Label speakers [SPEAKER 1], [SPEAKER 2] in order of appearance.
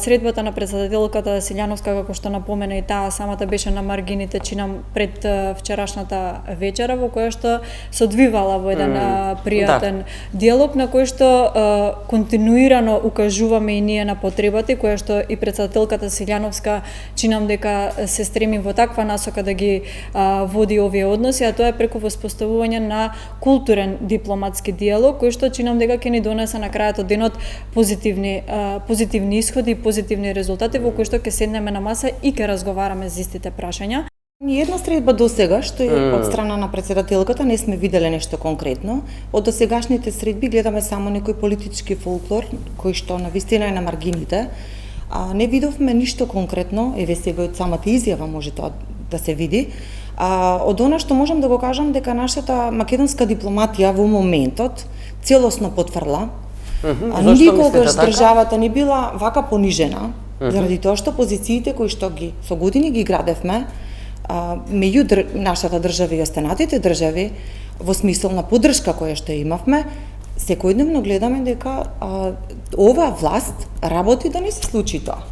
[SPEAKER 1] Средбата на председателката Силјановска, како што напомена и таа самата, беше на маргините чинам пред вчерашната вечера, во која што се одвивала во еден пријатен диалог, на кој што континуирано укажуваме и ние на потребата, која што и председателката Силјановска чинам дека се стреми во таква насока да ги води овие односи, а тоа е преку воспоставување на културен дипломатски диалог, кој што чинам дека ќе ни донесе на крајот од денот позитивни исходи, позитивни резултати во кои што ќе седнеме на маса и ќе разговараме за истите прашања.
[SPEAKER 2] Ни една средба досега што е од страна на председателката не сме виделе нешто конкретно. Од досегашните средби гледаме само некој политички фолклор кој што навистина е на маргините. Не видовме ништо конкретно, еве сега од самата изјава може тоа да се види. Од она што можам да го кажам дека нашата македонска дипломатија во моментот целосно потврла. Никогаш државата не била вака понижена, заради тоа што позициите кои што ги со години ги градевме меѓу нашата држава и останатите држави во смисол на поддршка која што имавме, секојдневно гледаме дека ова власт работи да не се случи тоа.